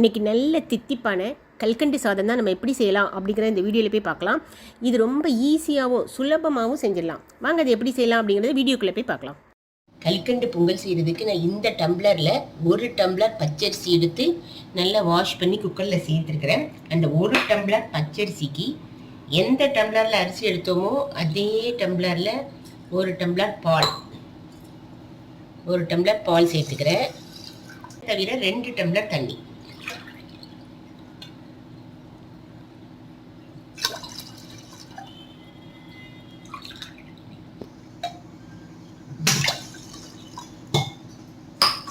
இன்றைக்கி நல்ல தித்திப்பான கல்கண்டு சாதம் தான் நம்ம எப்படி செய்யலாம் அப்படிங்கிற இந்த வீடியோவில் போய் பார்க்கலாம். இது ரொம்ப ஈஸியாகவும் சுலபமாகவும் செஞ்சிடலாம். வாங்க அது எப்படி செய்யலாம் அப்படிங்கிறத வீடியோக்குள்ளே போய் பார்க்கலாம். கல்கண்டு பொங்கல் செய்கிறதுக்கு நான் இந்த டம்ளரில் 1 டம்ளர் பச்சரிசி எடுத்து நல்லா வாஷ் பண்ணி குக்கரில் சேர்த்துருக்கிறேன். அந்த 1 டம்ளர் பச்சரிசிக்கு எந்த டம்ளரில் அரிசி எடுத்தோமோ அதே டம்ளரில் 1 டம்ளர் பால் 1 டம்ளர் பால் சேர்த்துக்கிறேன். தவிர 2 டம்ளர் தண்ணி.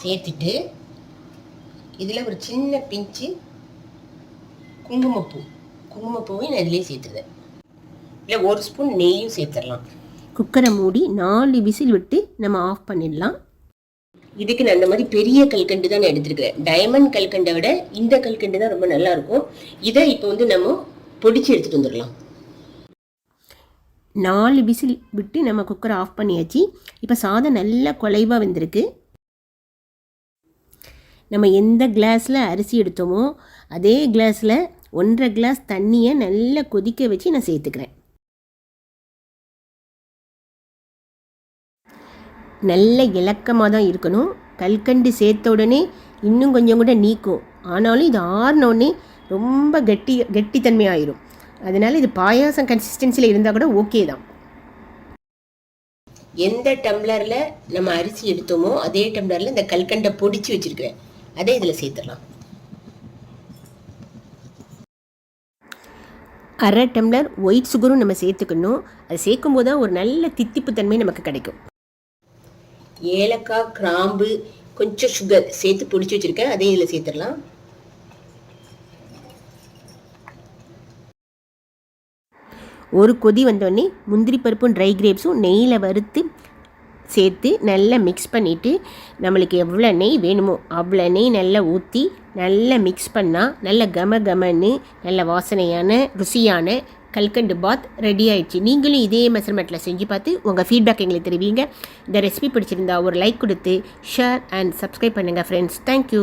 சேர்த்துட்டு இதில் ஒரு சின்ன பிஞ்சு குங்குமப்பூவையும் நான் இதிலே சேர்த்துடுறேன். இல்லை 1 ஸ்பூன் நெய்யும் சேர்த்துடலாம். குக்கரை மூடி 4 விசில் விட்டு நம்ம ஆஃப் பண்ணிடலாம். இதுக்கு நான் அந்த மாதிரி பெரிய கல்கண்டு தான் நான் எடுத்துருக்கிறேன். டைமண்ட் கல்கண்டை விட இந்த கல்கண்டு தான் ரொம்ப நல்லாயிருக்கும். இதை இப்போ நம்ம பொடிச்சு எடுத்துகிட்டு வந்துடலாம். 4 விசில் விட்டு நம்ம குக்கரை ஆஃப் பண்ணியாச்சு. இப்போ சாதம் நல்லா குலைவாக வெந்திருக்கு. நம்ம எந்த கிளாஸில் அரிசி எடுத்தோமோ அதே கிளாஸில் 1.5 கிளாஸ் தண்ணியை நல்லா கொதிக்க வச்சு நான் சேர்த்துக்கிறேன். நல்ல இலக்கமாக தான் இருக்கணும். கல்கண்டு சேர்த்த உடனே இன்னும் கொஞ்சம் கூட நீக்கும். ஆனாலும் இது ஆறினோடனே ரொம்ப கெட்டித்தன்மையாயிரும். அதனால் இது பாயாசம் கன்சிஸ்டன்சியில் இருந்தால் கூட ஓகே தான். எந்த டம்ளரில் நம்ம அரிசி எடுத்தோமோ அதே டம்ளரில் இந்த கல்கண்டை பொடிச்சு வச்சுருக்கிறேன். அதே இதில் சேர்த்துடலாம். 1/2 டம்ளர் ஒயிட் சுகரும் நம்ம சேர்த்துக்கணும். அது சேர்க்கும் போது தான் ஒரு நல்ல தித்திப்பு தன்மை நமக்கு கிடைக்கும். ஏலக்காய், கிராம்பு, கொஞ்சம் சுகர் சேர்த்து பொடிச்சு வச்சுருக்கேன். அதே இதில் சேர்த்துடலாம். ஒரு கொதி வந்தோடனே முந்திரி பருப்பும் ட்ரை கிரேப்ஸும் நெய்யில் வறுத்து சேர்த்து நல்லா மிக்ஸ் பண்ணிவிட்டு நம்மளுக்கு எவ்வளோ நெய் வேணுமோ அவ்வளோ நெய் நல்லா ஊற்றி நல்லா மிக்ஸ் பண்ணால் நல்ல கமன்னு நல்ல வாசனையான ருசியான கல்கண்டு பாத் ரெடி ஆயிடுச்சு. நீங்களும் இதே மெஷர்மெண்ட்டில் செஞ்சு பார்த்து உங்கள் ஃபீட்பேக் எங்களுக்கு தெரிவிங்க. இந்த ரெசிபி பிடிச்சிருந்தா ஒரு லைக் கொடுத்து ஷேர் அண்ட் சப்ஸ்கிரைப் பண்ணுங்கள் ஃப்ரெண்ட்ஸ். தேங்க்யூ.